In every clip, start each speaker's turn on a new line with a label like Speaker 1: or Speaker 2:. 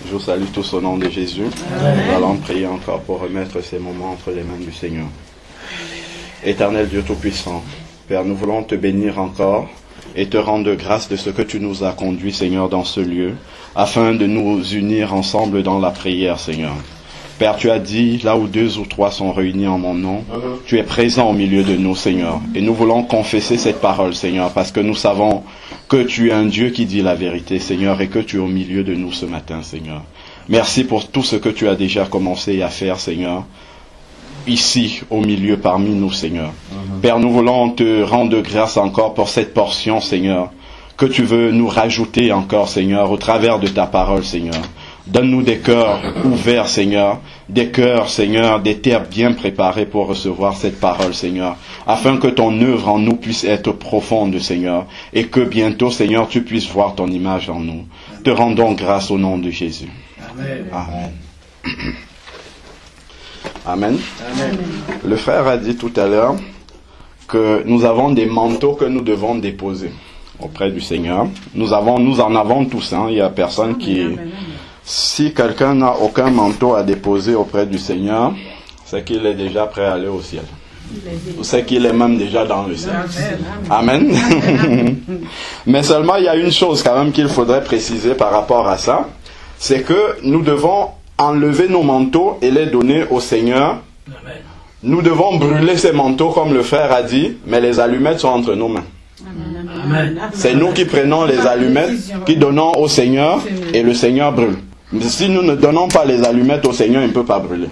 Speaker 1: Je vous salue tous au nom de Jésus. Nous allons prier encore pour remettre ces moments entre les mains du Seigneur. Éternel Dieu Tout-Puissant, Père, nous voulons te bénir encore et te rendre grâce de ce que tu nous as conduits, Seigneur, dans ce lieu, afin de nous unir ensemble dans la prière, Seigneur. Père, tu as dit, là où 2 ou 3 sont réunis en mon nom, tu es présent au milieu de nous, Seigneur. Et nous voulons confesser cette parole, Seigneur, parce que nous savons que tu es un Dieu qui dit la vérité, Seigneur, et que tu es au milieu de nous ce matin, Seigneur. Merci pour tout ce que tu as déjà commencé à faire, Seigneur, ici, au milieu, parmi nous, Seigneur. Père, nous voulons te rendre grâce encore pour cette portion, Seigneur, que tu veux nous rajouter encore, Seigneur, au travers de ta parole, Seigneur. Donne-nous des cœurs ouverts, Seigneur, des cœurs, Seigneur, des terres bien préparées pour recevoir cette parole, Seigneur, afin que ton œuvre en nous puisse être profonde, Seigneur, et que bientôt, Seigneur, tu puisses voir ton image en nous. Te rendons grâce au nom de Jésus. Amen. Amen. Amen. Amen. Le frère a dit tout à l'heure que nous avons des manteaux que nous devons déposer auprès du Seigneur. Nous en avons tous, hein. Il n'y a personne qui... Si quelqu'un n'a aucun manteau à déposer auprès du Seigneur, c'est qu'il est déjà prêt à aller au ciel. Ou c'est qu'il est même déjà dans le ciel. Amen. Mais seulement, il y a une chose quand même qu'il faudrait préciser par rapport à ça, c'est que nous devons enlever nos manteaux et les donner au Seigneur. Nous devons brûler ces manteaux comme le frère a dit, mais les allumettes sont entre nos mains. Amen. C'est nous qui prenons les allumettes, qui donnons au Seigneur et le Seigneur brûle. Mais si nous ne donnons pas les allumettes au Seigneur, il ne peut pas brûler.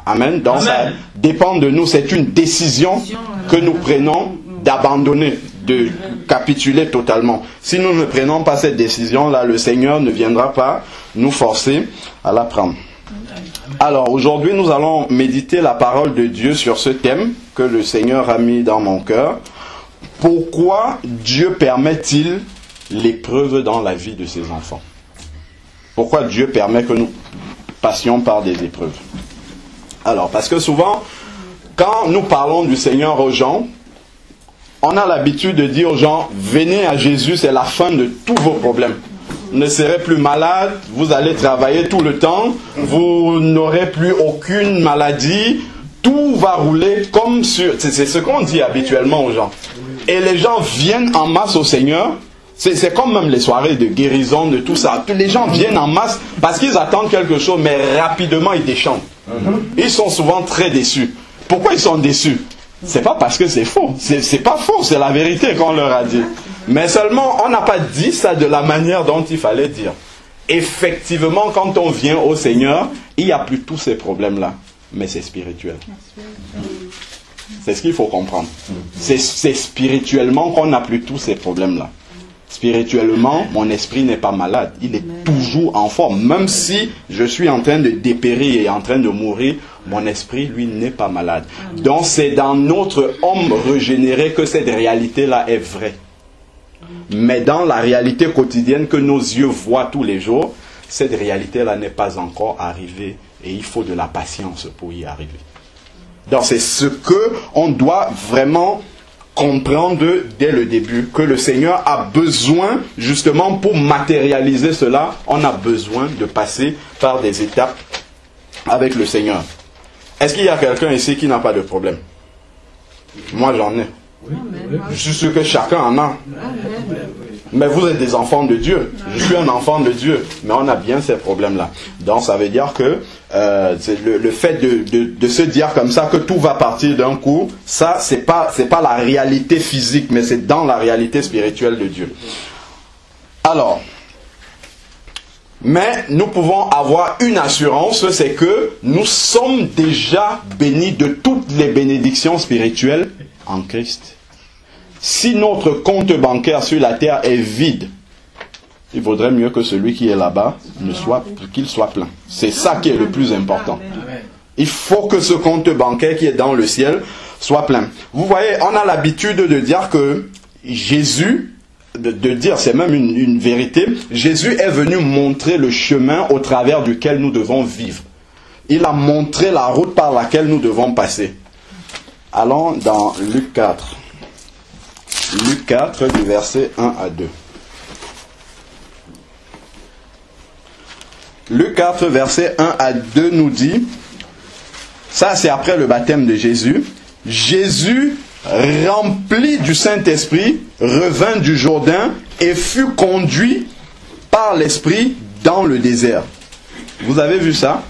Speaker 1: Amen. Donc ça dépend de nous. C'est une décision que nous prenons d'abandonner, de capituler totalement. Si nous ne prenons pas cette décision-là, le Seigneur ne viendra pas nous forcer à la prendre. Alors aujourd'hui, nous allons méditer la parole de Dieu sur ce thème que le Seigneur a mis dans mon cœur. Pourquoi Dieu permet-il l'épreuve dans la vie de ses enfants? Pourquoi Dieu permet que nous passions par des épreuves? Alors, parce que souvent, quand nous parlons du Seigneur aux gens, on a l'habitude de dire aux gens, venez à Jésus, c'est la fin de tous vos problèmes. Vous ne serez plus malade, vous allez travailler tout le temps, vous n'aurez plus aucune maladie, tout va rouler comme sur... C'est ce qu'on dit habituellement aux gens. Et les gens viennent en masse au Seigneur. C'est comme même les soirées de guérison, de tout ça. Les gens viennent en masse parce qu'ils attendent quelque chose, mais rapidement ils déchantent. Ils sont souvent très déçus. Pourquoi ils sont déçus? C'est pas parce que c'est faux. C'est pas faux, c'est la vérité qu'on leur a dit. Mais seulement, on n'a pas dit ça de la manière dont il fallait dire. Effectivement, quand on vient au Seigneur, il n'y a plus tous ces problèmes-là. Mais c'est spirituel. C'est ce qu'il faut comprendre. C'est spirituellement qu'on n'a plus tous ces problèmes-là. Spirituellement, mon esprit n'est pas malade. Il est toujours en forme. Même si je suis en train de dépérir et en train de mourir, mon esprit, lui, n'est pas malade. Donc c'est dans notre homme régénéré que cette réalité-là est vraie. Mais dans la réalité quotidienne que nos yeux voient tous les jours, cette réalité-là n'est pas encore arrivée. Et il faut de la patience pour y arriver. Donc c'est ce qu'on doit vraiment comprendre dès le début, que le Seigneur a besoin, justement pour matérialiser cela, on a besoin de passer par des étapes avec le Seigneur. Est-ce qu'il y a quelqu'un ici qui n'a pas de problème? Moi j'en ai. Je suis sûr que chacun en a. Mais vous êtes des enfants de Dieu. Je suis un enfant de Dieu. Mais on a bien ces problèmes-là. Donc ça veut dire que le fait de se dire comme ça que tout va partir d'un coup, ça c'est pas la réalité physique, mais c'est dans la réalité spirituelle de Dieu. Alors, mais nous pouvons avoir une assurance, c'est que nous sommes déjà bénis de toutes les bénédictions spirituelles en Christ. Si notre compte bancaire sur la terre est vide, il vaudrait mieux que celui qui est là-bas qu'il soit plein. C'est ça qui est le plus important. Il faut que ce compte bancaire qui est dans le ciel soit plein. Vous voyez, on a l'habitude de dire que Jésus, de dire, c'est même une vérité, Jésus est venu montrer le chemin au travers duquel nous devons vivre. Il a montré la route par laquelle nous devons passer. Allons dans Luc 4. Luc 4, du verset 1 à 2. Luc 4, verset 1 à 2 nous dit, ça c'est après le baptême de Jésus, Jésus, rempli du Saint-Esprit, revint du Jourdain et fut conduit par l'Esprit dans le désert. Vous avez vu ça?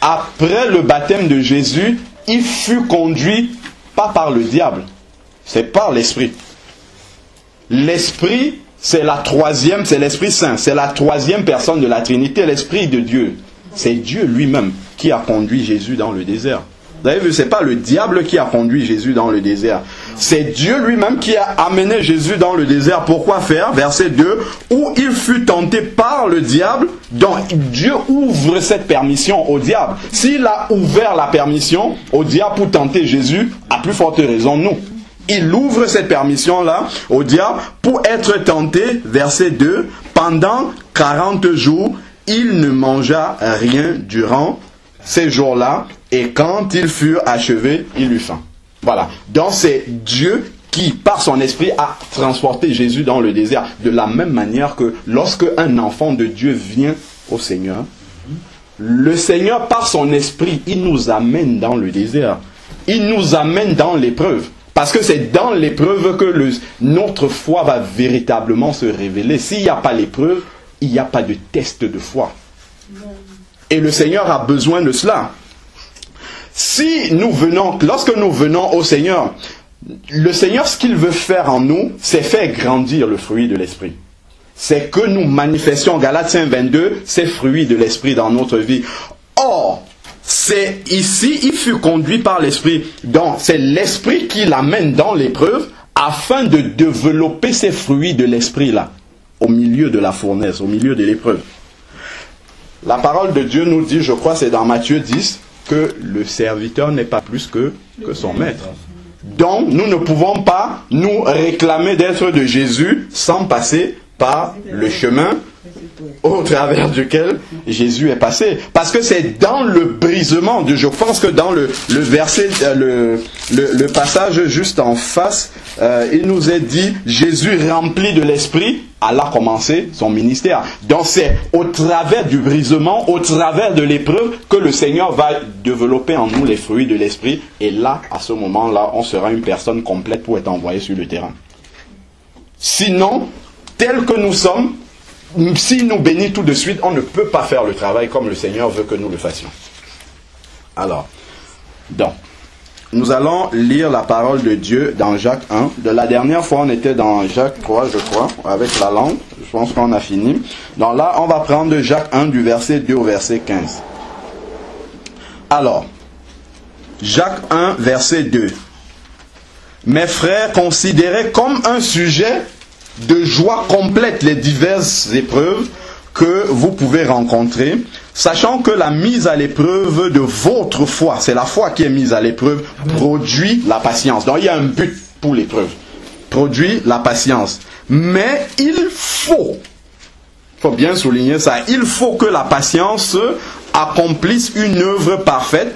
Speaker 1: Après le baptême de Jésus, il fut conduit pas par le diable, c'est par l'Esprit. L'Esprit, c'est la troisième, c'est l'Esprit Saint, c'est la troisième personne de la Trinité, l'Esprit de Dieu. C'est Dieu lui-même qui a conduit Jésus dans le désert. Vous avez vu, c'est pas le diable qui a conduit Jésus dans le désert. C'est Dieu lui-même qui a amené Jésus dans le désert. Pourquoi faire? Verset 2, où il fut tenté par le diable. Donc Dieu ouvre cette permission au diable. S'il a ouvert la permission au diable pour tenter Jésus, à plus forte raison nous. Il ouvre cette permission-là au diable pour être tenté, verset 2, pendant 40 jours, il ne mangea rien durant ces jours-là, et quand ils furent achevés, il eut faim. Voilà. Donc c'est Dieu qui, par son esprit, a transporté Jésus dans le désert. De la même manière que lorsque un enfant de Dieu vient au Seigneur, le Seigneur, par son esprit, il nous amène dans le désert. Il nous amène dans l'épreuve. Parce que c'est dans l'épreuve que notre foi va véritablement se révéler. S'il n'y a pas l'épreuve, il n'y a pas de test de foi. Et le Seigneur a besoin de cela. Si nous venons, lorsque nous venons au Seigneur, le Seigneur, ce qu'il veut faire en nous, c'est faire grandir le fruit de l'Esprit. C'est que nous manifestions, Galates 5:22, ces fruits de l'Esprit dans notre vie. Or, c'est ici, il fut conduit par l'Esprit. Donc, c'est l'Esprit qui l'amène dans l'épreuve afin de développer ces fruits de l'Esprit-là, au milieu de la fournaise, au milieu de l'épreuve. La parole de Dieu nous dit, je crois c'est dans Matthieu 10, que le serviteur n'est pas plus que son maître. Donc, nous ne pouvons pas nous réclamer d'être de Jésus sans passer par le chemin au travers duquel Jésus est passé. Parce que c'est dans le brisement de, je pense que dans le verset, le passage juste en face, il nous est dit, Jésus rempli de l'Esprit, Allah a commencé son ministère. Donc c'est au travers du brisement, au travers de l'épreuve, que le Seigneur va développer en nous les fruits de l'Esprit. Et là, à ce moment-là, on sera une personne complète pour être envoyé sur le terrain. Sinon, tel que nous sommes, s'il nous bénit tout de suite, on ne peut pas faire le travail comme le Seigneur veut que nous le fassions. Alors, donc, nous allons lire la parole de Dieu dans Jacques 1. De la dernière fois, on était dans Jacques 3, je crois, avec la langue. Je pense qu'on a fini. Donc là, on va prendre Jacques 1 du verset 2 au verset 15. Alors, Jacques 1, verset 2. Mes frères, considérez comme un sujet de joie complète les diverses épreuves que vous pouvez rencontrer, sachant que la mise à l'épreuve de votre foi, c'est la foi qui est mise à l'épreuve, produit la patience. Donc il y a un but pour l'épreuve, produit la patience. Mais il faut bien souligner ça, il faut que la patience accomplisse une œuvre parfaite,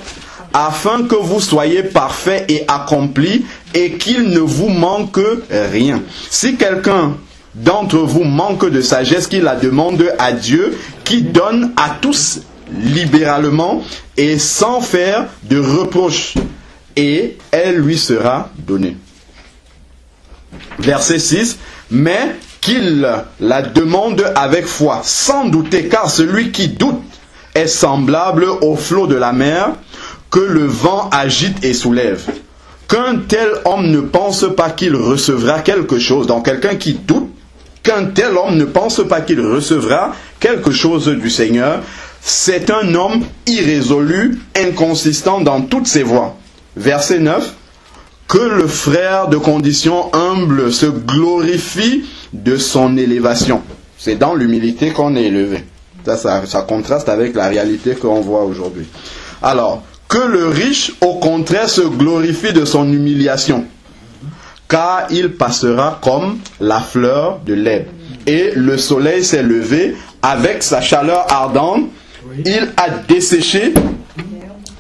Speaker 1: afin que vous soyez parfaits et accomplis, et qu'il ne vous manque rien. Si quelqu'un d'entre vous manque de sagesse, qu'il la demande à Dieu, qui donne à tous libéralement et sans faire de reproche, et elle lui sera donnée. Verset 6, mais qu'il la demande avec foi, sans douter, car celui qui doute est semblable au flot de la mer, que le vent agite et soulève. Qu'un tel homme ne pense pas qu'il recevra quelque chose, donc quelqu'un qui doute, qu'un tel homme ne pense pas qu'il recevra quelque chose du Seigneur, c'est un homme irrésolu, inconsistant dans toutes ses voies. Verset 9, que le frère de condition humble se glorifie de son élévation. C'est dans l'humilité qu'on est élevé. Ça contraste avec la réalité qu'on voit aujourd'hui. Alors, que le riche, au contraire, se glorifie de son humiliation, car il passera comme la fleur de l'herbe. Et le soleil s'est levé, avec sa chaleur ardente, il a desséché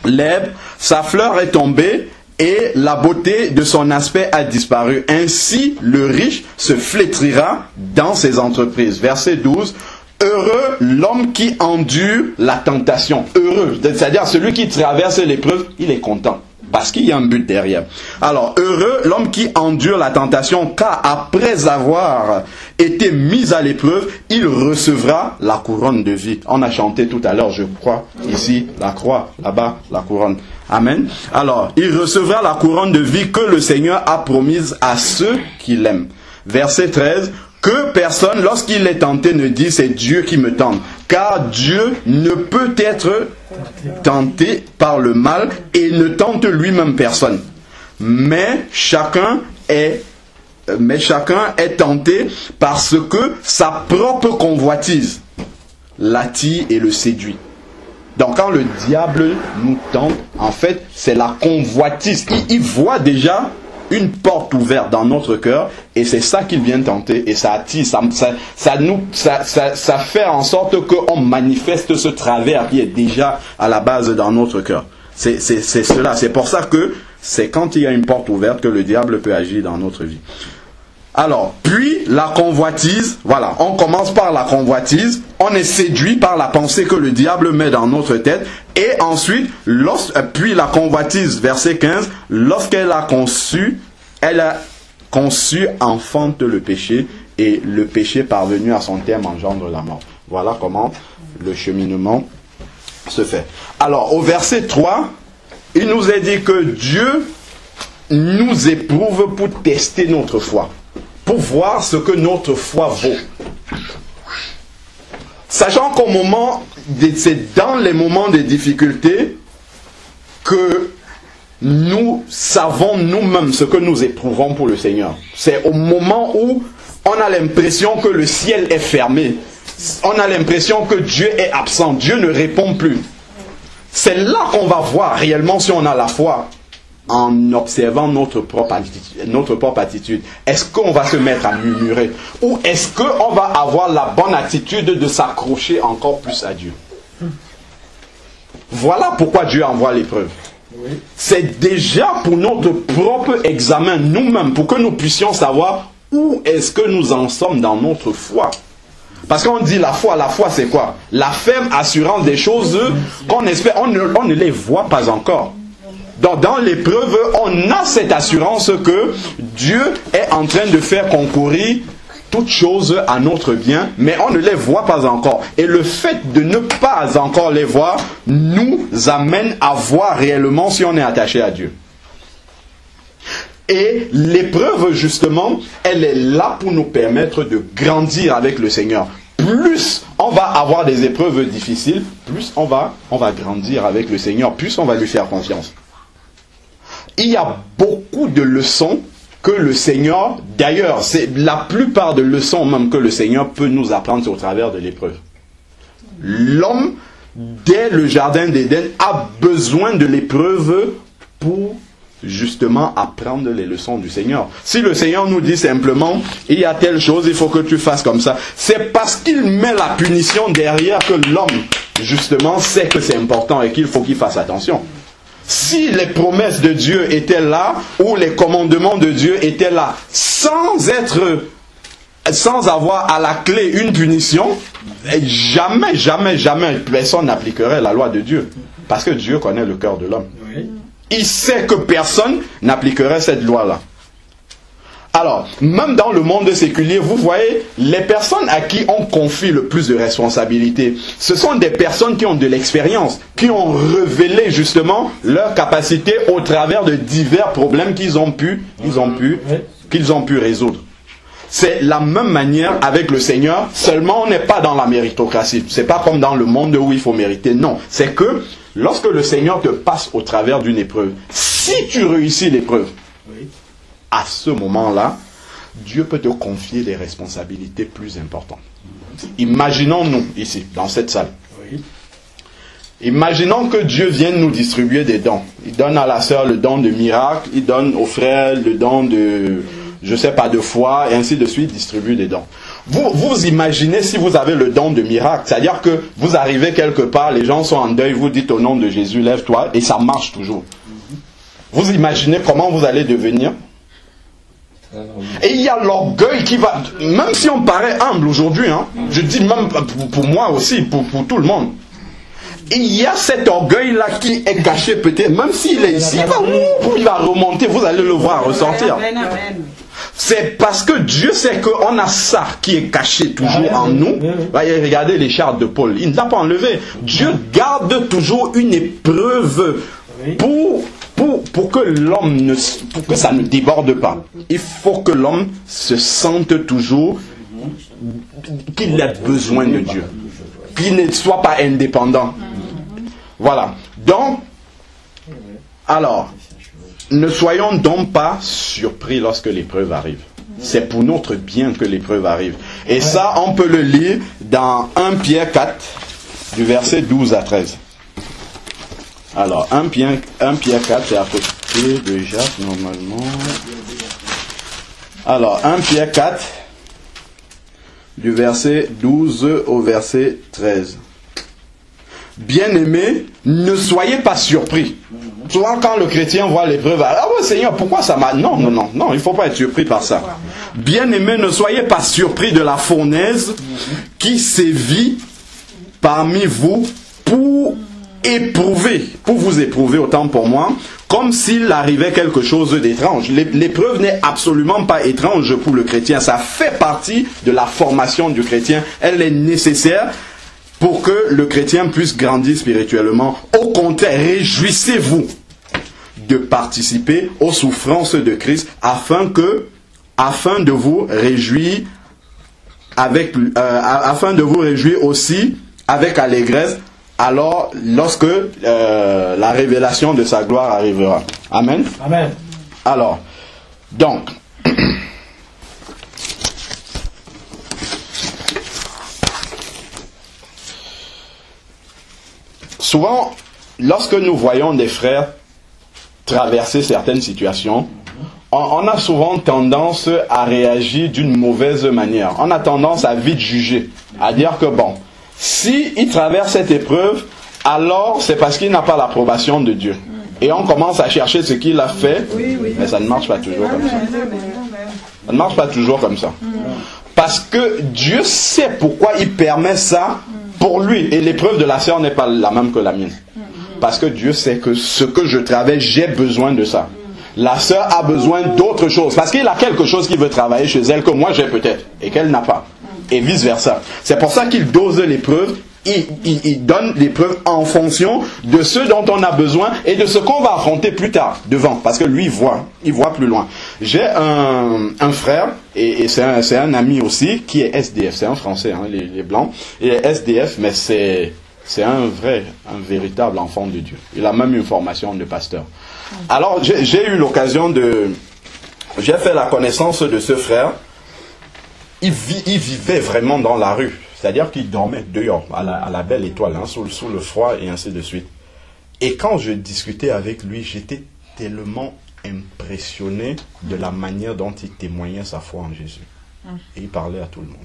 Speaker 1: l'herbe, sa fleur est tombée, et la beauté de son aspect a disparu. Ainsi, le riche se flétrira dans ses entreprises. Verset 12. Heureux l'homme qui endure la tentation. Heureux, c'est-à-dire celui qui traverse l'épreuve, il est content. Parce qu'il y a un but derrière. Alors, heureux l'homme qui endure la tentation, car après avoir été mis à l'épreuve, il recevra la couronne de vie. On a chanté tout à l'heure, je crois, ici, la croix, là-bas, la couronne. Amen. Alors, il recevra la couronne de vie que le Seigneur a promise à ceux qui l'aiment. Verset 13. Que personne, lorsqu'il est tenté, ne dise c'est Dieu qui me tente. Car Dieu ne peut être tenté par le mal et ne tente lui-même personne. Mais chacun est tenté parce que sa propre convoitise l'attire et le séduit. Donc quand le diable nous tente, en fait, c'est la convoitise. Il voit déjà une porte ouverte dans notre cœur et c'est ça qu'il vient tenter et ça attire, ça fait en sorte qu'on manifeste ce travers qui est déjà à la base dans notre cœur. C'est cela, c'est pour ça que c'est quand il y a une porte ouverte que le diable peut agir dans notre vie. Alors, puis la convoitise, voilà, on commence par la convoitise, on est séduit par la pensée que le diable met dans notre tête, et ensuite, puis la convoitise, verset 15, lorsqu'elle a conçu, enfante le péché, et le péché parvenu à son terme engendre la mort. Voilà comment le cheminement se fait. Alors, au verset 3, il nous est dit que Dieu nous éprouve pour tester notre foi. Pour voir ce que notre foi vaut. Sachant c'est dans les moments de difficulté que nous savons nous-mêmes ce que nous éprouvons pour le Seigneur. C'est au moment où on a l'impression que le ciel est fermé. On a l'impression que Dieu est absent. Dieu ne répond plus. C'est là qu'on va voir réellement si on a la foi. En observant notre propre attitude. Est-ce qu'on va se mettre à murmurer? Ou est-ce qu'on va avoir la bonne attitude de s'accrocher encore plus à Dieu? Voilà pourquoi Dieu envoie l'épreuve. Oui. C'est déjà pour notre propre examen nous-mêmes, pour que nous puissions savoir où est-ce que nous en sommes dans notre foi. Parce qu'on dit la foi c'est quoi? La ferme assurance des choses qu'on espère, on ne les voit pas encore. Donc dans l'épreuve, on a cette assurance que Dieu est en train de faire concourir toutes choses à notre bien, mais on ne les voit pas encore. Et le fait de ne pas encore les voir nous amène à voir réellement si on est attaché à Dieu. Et l'épreuve, justement, elle est là pour nous permettre de grandir avec le Seigneur. Plus on va avoir des épreuves difficiles, plus on va grandir avec le Seigneur, plus on va lui faire confiance. Il y a beaucoup de leçons que le Seigneur, d'ailleurs, c'est la plupart de leçons même que le Seigneur peut nous apprendre au travers de l'épreuve. L'homme, dès le jardin d'Éden, a besoin de l'épreuve pour justement apprendre les leçons du Seigneur. Si le Seigneur nous dit simplement, il y a telle chose, il faut que tu fasses comme ça, c'est parce qu'il met la punition derrière que l'homme, justement, sait que c'est important et qu'il faut qu'il fasse attention. Si les promesses de Dieu étaient là, ou les commandements de Dieu étaient là, sans avoir à la clé une punition, jamais personne n'appliquerait la loi de Dieu. Parce que Dieu connaît le cœur de l'homme. Oui. Il sait que personne n'appliquerait cette loi-là. Alors, même dans le monde séculier, vous voyez, les personnes à qui on confie le plus de responsabilités, ce sont des personnes qui ont de l'expérience, qui ont révélé justement leur capacité au travers de divers problèmes qu'ils ont pu résoudre. C'est la même manière avec le Seigneur, seulement on n'est pas dans la méritocratie. C'est pas comme dans le monde où il faut mériter. Non, c'est que lorsque le Seigneur te passe au travers d'une épreuve, si tu réussis l'épreuve, à ce moment-là, Dieu peut te confier des responsabilités plus importantes. Imaginons-nous ici, dans cette salle. Imaginons que Dieu vienne nous distribuer des dons. Il donne à la sœur le don de miracle, il donne au frère le don de, je sais pas, de foi, et ainsi de suite, distribue des dons. Vous imaginez si vous avez le don de miracle, c'est-à-dire que vous arrivez quelque part, les gens sont en deuil, vous dites au nom de Jésus, lève-toi, et ça marche toujours. Vous imaginez comment vous allez devenir? Et il y a l'orgueil qui va, même si on paraît humble aujourd'hui, hein, je dis même pour moi aussi, pour tout le monde, il y a cet orgueil-là qui est caché peut-être, même s'il est ici, il va remonter, vous allez le voir ressortir. C'est parce que Dieu sait qu'on a ça qui est caché toujours en nous. Regardez l'écharpe de Paul, il ne l'a pas enlevé. Dieu garde toujours une épreuve pour que l'homme pour que ça ne déborde pas. Il faut que l'homme se sente toujours qu'il a besoin de Dieu, qu'il ne soit pas indépendant. Voilà. Donc, alors, ne soyons donc pas surpris lorsque l'épreuve arrive. C'est pour notre bien que l'épreuve arrive. Et ça, on peut le lire dans 1 Pierre 4, du verset 12 à 13. Alors, 1 Pierre 4, c'est à côté de Jacques, normalement. Alors, 1 Pierre 4, du verset 12 au verset 13. Bien-aimés, ne soyez pas surpris. Souvent, quand le chrétien voit l'épreuve, ah ouais, Seigneur, pourquoi ça m'a... Non, il ne faut pas être surpris par ça. Bien-aimés, ne soyez pas surpris de la fournaise qui sévit parmi vous pour vous éprouver, autant pour moi, comme s'il arrivait quelque chose d'étrange. L'épreuve n'est absolument pas étrange pour le chrétien. Ça fait partie de la formation du chrétien. Elle est nécessaire pour que le chrétien puisse grandir spirituellement. Au contraire, réjouissez-vous de participer aux souffrances de Christ afin de vous réjouir aussi avec allégresse alors lorsque la révélation de sa gloire arrivera. Amen.
Speaker 2: Amen.
Speaker 1: Alors, donc, souvent, lorsque nous voyons des frères traverser certaines situations, on a souvent tendance à réagir d'une mauvaise manière. On a tendance à vite juger, à dire que bon, si il traverse cette épreuve, alors c'est parce qu'il n'a pas l'approbation de Dieu. Et on commence à chercher ce qu'il a fait, mais ça ne marche pas toujours comme ça. Ça ne marche pas toujours comme ça. Parce que Dieu sait pourquoi il permet ça pour lui. Et l'épreuve de la sœur n'est pas la même que la mienne. Parce que Dieu sait que ce que je traverse, j'ai besoin de ça. La sœur a besoin d'autre chose. Parce qu'il a quelque chose qu'il veut travailler chez elle que moi j'ai peut-être et qu'elle n'a pas. Et vice versa. C'est pour ça qu'il dose l'épreuve. Il donne l'épreuve en fonction de ce dont on a besoin et de ce qu'on va affronter plus tard devant. Parce que lui, il voit plus loin. J'ai un frère, et c'est un ami aussi, qui est SDF. C'est un Français, hein, les Blancs. Il est SDF, mais c'est un véritable enfant de Dieu. Il a même une formation de pasteur. Alors, j'ai eu l'occasion j'ai fait la connaissance de ce frère. Il vivait vraiment dans la rue. C'est-à-dire qu'il dormait dehors, à la belle étoile, hein, sous le froid et ainsi de suite. Et quand je discutais avec lui, j'étais tellement impressionné de la manière dont il témoignait sa foi en Jésus. Et il parlait à tout le monde.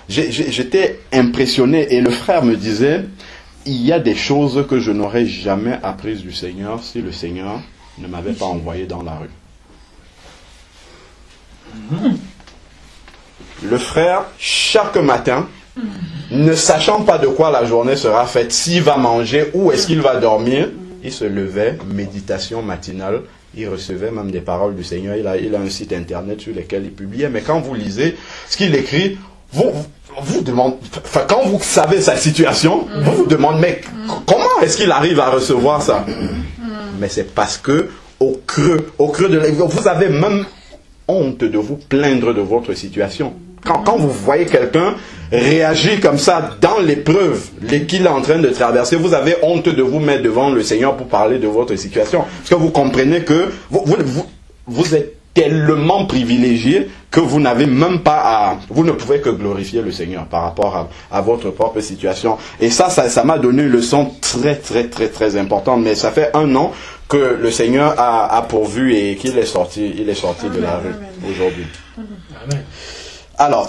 Speaker 1: J'étais impressionné et le frère me disait, il y a des choses que je n'aurais jamais apprises du Seigneur si le Seigneur ne m'avait pas envoyé dans la rue. Le frère, chaque matin, ne sachant pas de quoi la journée sera faite, s'il va manger, où est-ce qu'il va dormir, il se levait, méditation matinale, il recevait même des paroles du Seigneur, il a un site internet sur lequel il publiait, mais quand vous lisez ce qu'il écrit, vous demandez, quand vous savez sa situation, vous vous demandez, mais comment est-ce qu'il arrive à recevoir ça? Mais c'est parce que, au creux de la, vous avez même honte de vous plaindre de votre situation. Quand vous voyez quelqu'un réagir comme ça dans l'épreuve qu'il est en train de traverser, vous avez honte de vous mettre devant le Seigneur pour parler de votre situation. Parce que vous comprenez que vous êtes tellement privilégié que vous n'avez même pas vous ne pouvez que glorifier le Seigneur par rapport à votre propre situation. Et ça m'a donné une leçon très très très très importante. Mais ça fait 1 an que le Seigneur a pourvu et qu'il est sorti de la rue aujourd'hui. Alors,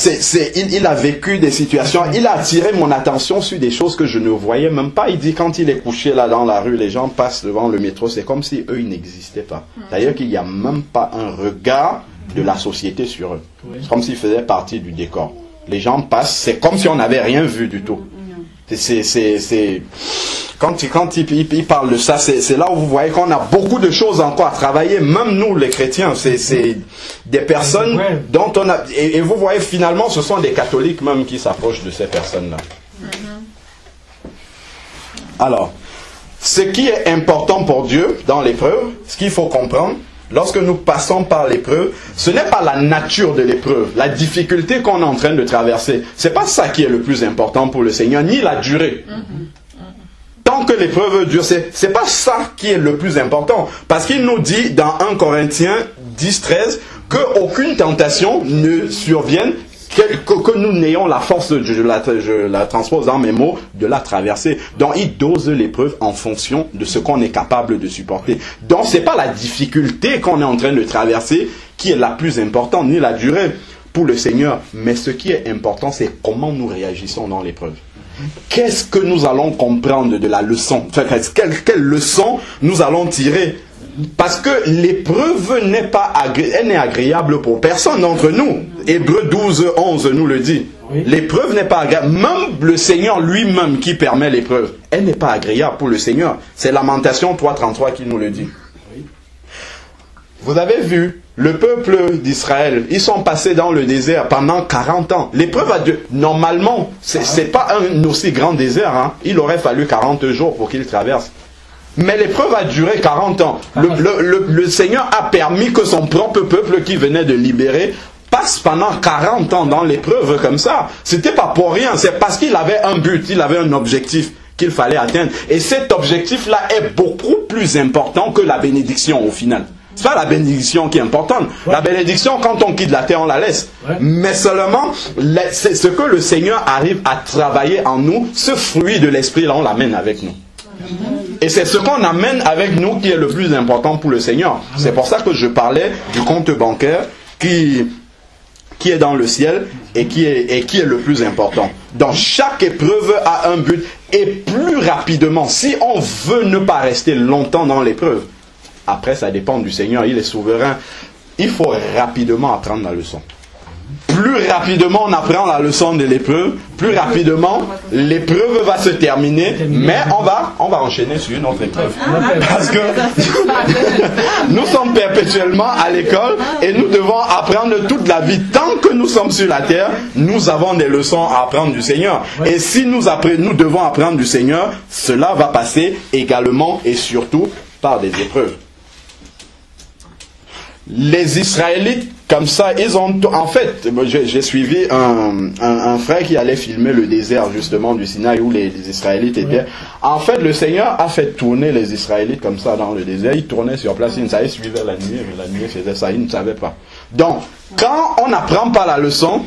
Speaker 1: il a vécu des situations, il a attiré mon attention sur des choses que je ne voyais même pas. Il dit, quand il est couché là dans la rue, les gens passent devant le métro, c'est comme si eux, ils n'existaient pas. D'ailleurs, qu'il n'y a même pas un regard de la société sur eux. C'est comme s'ils faisaient partie du décor. Les gens passent, c'est comme si on n'avait rien vu du tout. Quand il parle de ça, c'est là où vous voyez qu'on a beaucoup de choses encore à travailler, même nous les chrétiens, c'est des personnes dont on a... Et vous voyez finalement, ce sont des catholiques même qui s'approchent de ces personnes-là. Alors, ce qui est important pour Dieu dans l'épreuve, ce qu'il faut comprendre, lorsque nous passons par l'épreuve, ce n'est pas la nature de l'épreuve, la difficulté qu'on est en train de traverser. Ce n'est pas ça qui est le plus important pour le Seigneur, ni la durée. Tant que l'épreuve dure, c'est pas ça qui est le plus important. Parce qu'il nous dit dans 1 Corinthiens 10, 13, qu'aucune tentation ne survienne, que nous n'ayons la force, je la transpose dans mes mots, de la traverser. Donc il dose l'épreuve en fonction de ce qu'on est capable de supporter. Donc c'est pas la difficulté qu'on est en train de traverser qui est la plus importante, ni la durée pour le Seigneur. Mais ce qui est important, c'est comment nous réagissons dans l'épreuve. Qu'est-ce que nous allons comprendre de la leçon? Quelle leçon nous allons tirer? Parce que l'épreuve n'est pas agréable pour personne d'entre nous. Hébreux 12, 11 nous le dit. Oui. L'épreuve n'est pas agréable. Même le Seigneur lui-même qui permet l'épreuve, elle n'est pas agréable pour le Seigneur. C'est Lamentation 3, 33 qui nous le dit. Oui. Vous avez vu, le peuple d'Israël, ils sont passés dans le désert pendant 40 ans. L'épreuve a dû... Normalement, c'est pas un aussi grand désert. Hein. Il aurait fallu 40 jours pour qu'il traverse. Mais l'épreuve a duré 40 ans. Le Seigneur a permis que son propre peuple qui venait de libérer passe pendant 40 ans dans l'épreuve comme ça. C'était pas pour rien. C'est parce qu'il avait un but, il avait un objectif qu'il fallait atteindre. Et cet objectif-là est beaucoup plus important que la bénédiction au final. C'est pas la bénédiction qui est importante. Ouais. La bénédiction, quand on quitte la terre, on la laisse. Ouais. Mais seulement, c'est ce que le Seigneur arrive à travailler en nous, ce fruit de l'esprit, là, on l'amène avec nous. Et c'est ce qu'on amène avec nous qui est le plus important pour le Seigneur. C'est pour ça que je parlais du compte bancaire qui est dans le ciel et qui est le plus important. Donc chaque épreuve a un but. Et plus rapidement, si on veut ne pas rester longtemps dans l'épreuve, après ça dépend du Seigneur, il est souverain, il faut rapidement apprendre la leçon. Plus rapidement on apprend la leçon de l'épreuve, plus rapidement l'épreuve va se terminer, mais on va enchaîner sur une autre épreuve. Parce que nous sommes perpétuellement à l'école et nous devons apprendre toute la vie. Tant que nous sommes sur la terre, nous avons des leçons à apprendre du Seigneur. Et si nous devons apprendre du Seigneur, cela va passer également et surtout par des épreuves. Les Israélites, comme ça, ils ont... En fait, j'ai suivi un frère qui allait filmer le désert, justement, du Sinaï, où les Israélites étaient. En fait, le Seigneur a fait tourner les Israélites comme ça dans le désert. Ils tournaient sur place, ils ne savaient, ils suivaient la nuit, mais la nuit faisait ça, ils ne savaient pas. Donc, quand on n'apprend pas la leçon,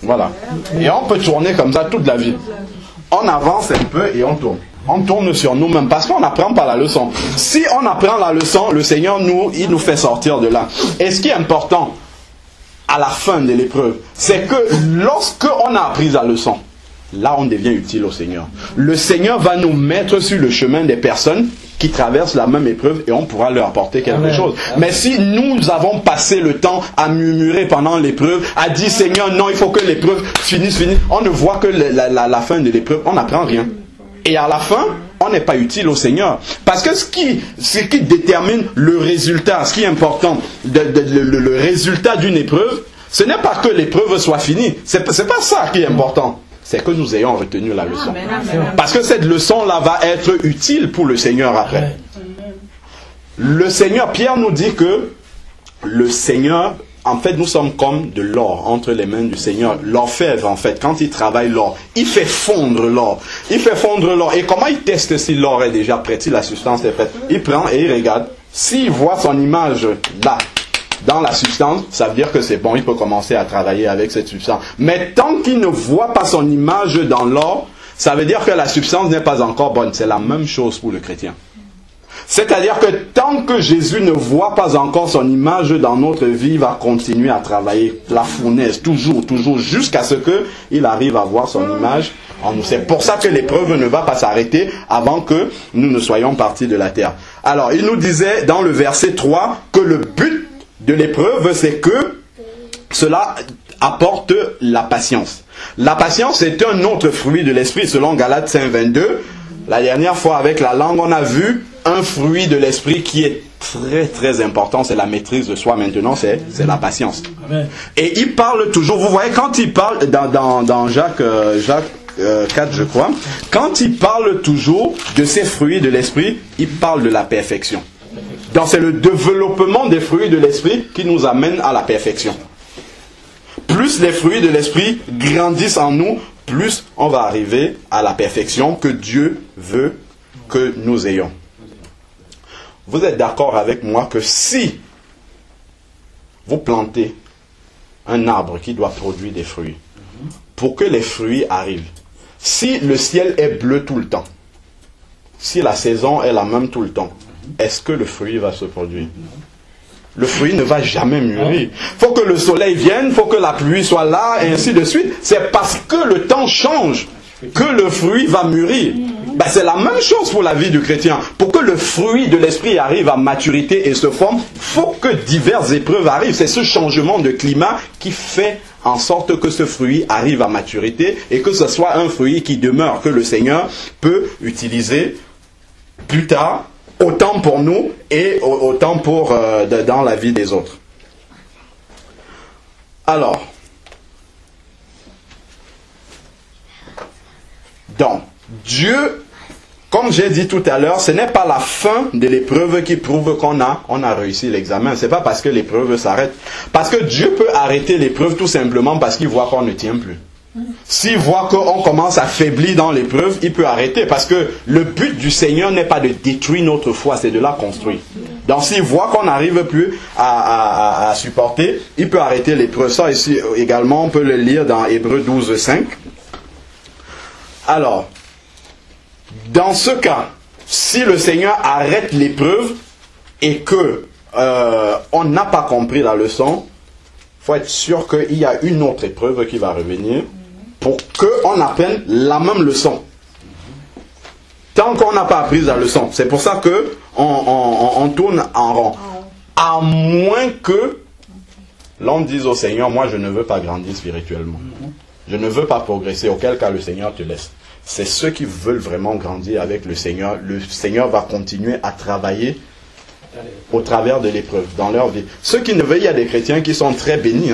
Speaker 1: voilà. Et on peut tourner comme ça toute la vie. On avance un peu et on tourne. On tourne sur nous-mêmes parce qu'on n'apprend pas la leçon. Si on apprend la leçon, le Seigneur il nous fait sortir de là. Et ce qui est important à la fin de l'épreuve, c'est que lorsque on a appris la leçon, là on devient utile au Seigneur. Le Seigneur va nous mettre sur le chemin des personnes qui traversent la même épreuve et on pourra leur apporter quelque chose. Mais si nous avons passé le temps à murmurer pendant l'épreuve, à dire Seigneur non, il faut que l'épreuve finisse, on ne voit que la fin de l'épreuve, on n'apprend rien. Et à la fin, on n'est pas utile au Seigneur. Parce que ce qui détermine le résultat, ce qui est important, le résultat d'une épreuve, ce n'est pas que l'épreuve soit finie. C'est pas ça qui est important. C'est que nous ayons retenu la leçon. Parce que cette leçon-là va être utile pour le Seigneur après. Le Seigneur, Pierre nous dit que le Seigneur... En fait, nous sommes comme de l'or entre les mains du Seigneur. L'orfèvre, en fait, quand il travaille l'or, il fait fondre l'or. Il fait fondre l'or. Et comment il teste si l'or est déjà prêt, si la substance est prête? Il prend et il regarde. S'il voit son image là, dans la substance, ça veut dire que c'est bon, il peut commencer à travailler avec cette substance. Mais tant qu'il ne voit pas son image dans l'or, ça veut dire que la substance n'est pas encore bonne. C'est la même chose pour le chrétien. C'est-à-dire que tant que Jésus ne voit pas encore son image dans notre vie, il va continuer à travailler la fournaise, toujours, jusqu'à ce qu'il arrive à voir son image en nous. C'est pour ça que l'épreuve ne va pas s'arrêter avant que nous ne soyons partis de la terre. Alors, il nous disait dans le verset 3 que le but de l'épreuve, c'est que cela apporte la patience. La patience est un autre fruit de l'esprit, selon Galates 5:22. La dernière fois, avec la langue, on a vu un fruit de l'esprit qui est très très important, c'est la maîtrise de soi. Maintenant, c'est la patience. Amen. Et il parle toujours, vous voyez, quand il parle dans Jacques 4, je crois, quand il parle toujours de ces fruits de l'esprit, il parle de la perfection. Donc c'est le développement des fruits de l'esprit qui nous amène à la perfection. Plus les fruits de l'esprit grandissent en nous, plus on va arriver à la perfection que Dieu veut que nous ayons. Vous êtes d'accord avec moi que si vous plantez un arbre qui doit produire des fruits, pour que les fruits arrivent, si le ciel est bleu tout le temps, si la saison est la même tout le temps, est-ce que le fruit va se produire? Le fruit ne va jamais mûrir. Il faut que le soleil vienne, il faut que la pluie soit là, et ainsi de suite. C'est parce que le temps change que le fruit va mûrir. Ben, c'est la même chose pour la vie du chrétien. Pour que le fruit de l'esprit arrive à maturité et se forme, il faut que diverses épreuves arrivent. C'est ce changement de climat qui fait en sorte que ce fruit arrive à maturité et que ce soit un fruit qui demeure, que le Seigneur peut utiliser plus tard, autant pour nous et autant pour dans la vie des autres. Alors, donc, Dieu, comme j'ai dit tout à l'heure, ce n'est pas la fin de l'épreuve qui prouve qu'on a réussi l'examen. Ce n'est pas parce que l'épreuve s'arrête. Parce que Dieu peut arrêter l'épreuve tout simplement parce qu'il voit qu'on ne tient plus. S'il voit qu'on commence à faiblir dans l'épreuve, il peut arrêter. Parce que le but du Seigneur n'est pas de détruire notre foi, c'est de la construire. Donc s'il voit qu'on n'arrive plus à supporter, il peut arrêter l'épreuve. Ça ici également, on peut le lire dans Hébreux 12:5. Alors, dans ce cas, si le Seigneur arrête l'épreuve et que on n'a pas compris la leçon, il faut être sûr qu'il y a une autre épreuve qui va revenir pour qu'on apprenne la même leçon. Tant qu'on n'a pas appris la leçon. C'est pour ça qu'on tourne en rond. À moins que l'on dise au Seigneur, moi je ne veux pas grandir spirituellement. Je ne veux pas progresser, auquel cas le Seigneur te laisse. C'est ceux qui veulent vraiment grandir avec le Seigneur. Le Seigneur va continuer à travailler au travers de l'épreuve dans leur vie. Ceux qui ne veulent, il y a des chrétiens qui sont très bénis,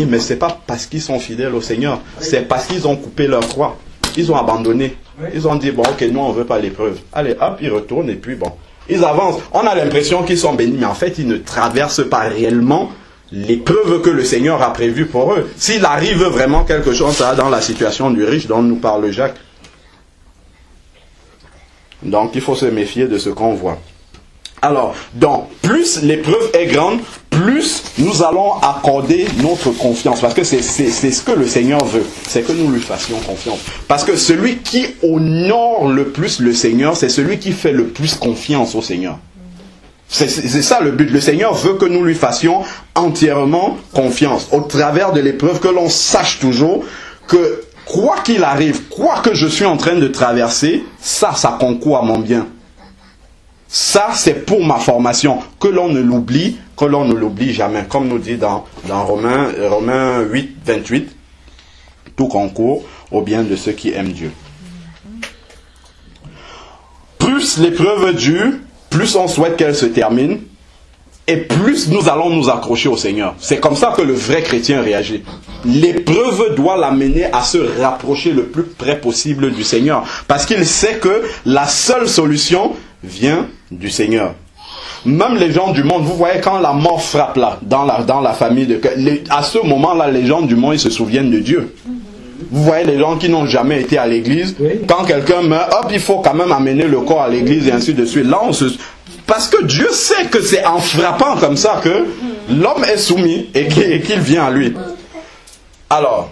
Speaker 1: mais ce n'est pas parce qu'ils sont fidèles au Seigneur, c'est parce qu'ils ont coupé leur croix. Ils ont abandonné. Ils ont dit, bon, ok, nous on ne veut pas l'épreuve. Allez, hop, ils retournent et puis bon. Ils avancent. On a l'impression qu'ils sont bénis, mais en fait, ils ne traversent pas réellement l'épreuve que le Seigneur a prévue pour eux. S'il arrive vraiment quelque chose, ça dans la situation du riche dont nous parle Jacques. Donc, il faut se méfier de ce qu'on voit. Alors, donc, plus l'épreuve est grande, plus nous allons accorder notre confiance. Parce que c'est ce que le Seigneur veut. C'est que nous lui fassions confiance. Parce que celui qui honore le plus le Seigneur, c'est celui qui fait le plus confiance au Seigneur. C'est ça le but. Le Seigneur veut que nous lui fassions entièrement confiance. Au travers de l'épreuve, que l'on sache toujours que quoi qu'il arrive, quoi que je suis en train de traverser, ça concourt à mon bien. Ça, c'est pour ma formation. Que l'on ne l'oublie jamais. Comme nous dit dans Romains 8:28, tout concourt au bien de ceux qui aiment Dieu. Plus l'épreuve dure, plus on souhaite qu'elle se termine, et plus nous allons nous accrocher au Seigneur. C'est comme ça que le vrai chrétien réagit. L'épreuve doit l'amener à se rapprocher le plus près possible du Seigneur. Parce qu'il sait que la seule solution vient du Seigneur. Même les gens du monde, vous voyez quand la mort frappe là, dans la famille, à ce moment-là, les gens du monde, ils se souviennent de Dieu. Vous voyez les gens qui n'ont jamais été à l'église, quand quelqu'un meurt, hop, il faut quand même amener le corps à l'église et ainsi de suite. Là, parce que Dieu sait que c'est en frappant comme ça que l'homme est soumis et qu'il vient à lui. Alors,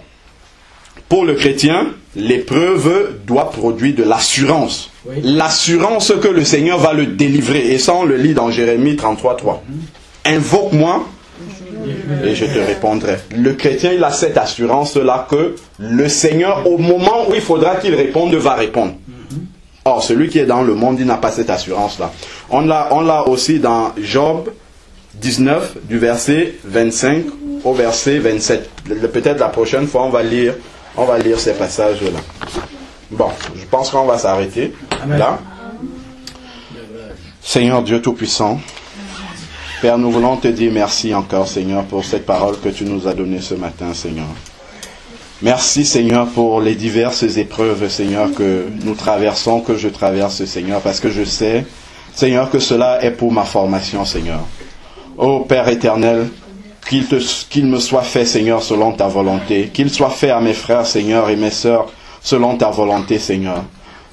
Speaker 1: pour le chrétien, l'épreuve doit produire de l'assurance. Oui. L'assurance que le Seigneur va le délivrer. Et ça, on le lit dans Jérémie 33:3. Invoque-moi et je te répondrai. Le chrétien, il a cette assurance-là que le Seigneur, au moment où il faudra qu'il réponde, va répondre. Or, celui qui est dans le monde, il n'a pas cette assurance-là. On l'a aussi dans Job 19, du verset 25 au verset 27. Peut-être la prochaine fois, on va lire ces passages-là. Bon, je pense qu'on va s'arrêter là. Seigneur Dieu Tout-Puissant, Père, nous voulons te dire merci encore, Seigneur, pour cette parole que tu nous as donnée ce matin, Seigneur. Merci, Seigneur, pour les diverses épreuves, Seigneur, que nous traversons, que je traverse, Seigneur, parce que je sais, Seigneur, que cela est pour ma formation, Seigneur. Ô Père éternel, qu'il me soit fait, Seigneur, selon ta volonté, qu'il soit fait à mes frères, Seigneur, et mes sœurs, selon ta volonté, Seigneur.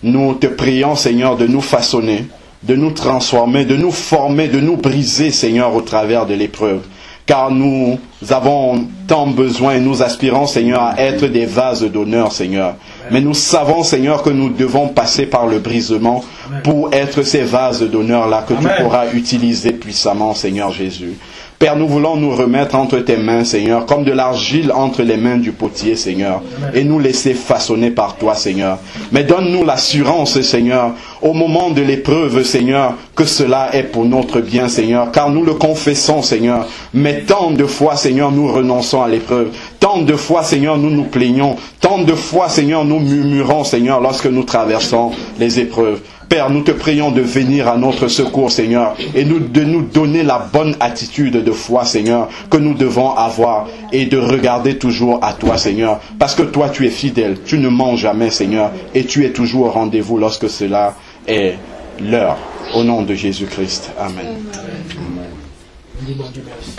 Speaker 1: Nous te prions, Seigneur, de nous façonner, de nous transformer, de nous former, de nous briser, Seigneur, au travers de l'épreuve. Car nous avons tant besoin et nous aspirons, Seigneur, à être des vases d'honneur, Seigneur. Mais nous savons, Seigneur, que nous devons passer par le brisement pour être ces vases d'honneur-là que tu pourras utiliser puissamment, Seigneur Jésus. Père, nous voulons nous remettre entre tes mains, Seigneur, comme de l'argile entre les mains du potier, Seigneur, et nous laisser façonner par toi, Seigneur. Mais donne-nous l'assurance, Seigneur, au moment de l'épreuve, Seigneur, que cela est pour notre bien, Seigneur, car nous le confessons, Seigneur. Mais tant de fois, Seigneur, nous renonçons à l'épreuve. Tant de fois, Seigneur, nous nous plaignons. Tant de fois, Seigneur, nous murmurons, Seigneur, lorsque nous traversons les épreuves. Père, nous te prions de venir à notre secours, Seigneur, et de nous donner la bonne attitude de foi, Seigneur, que nous devons avoir, et de regarder toujours à toi, Seigneur, parce que toi, tu es fidèle, tu ne mens jamais, Seigneur, et tu es toujours au rendez-vous lorsque cela est l'heure. Au nom de Jésus-Christ. Amen. Amen.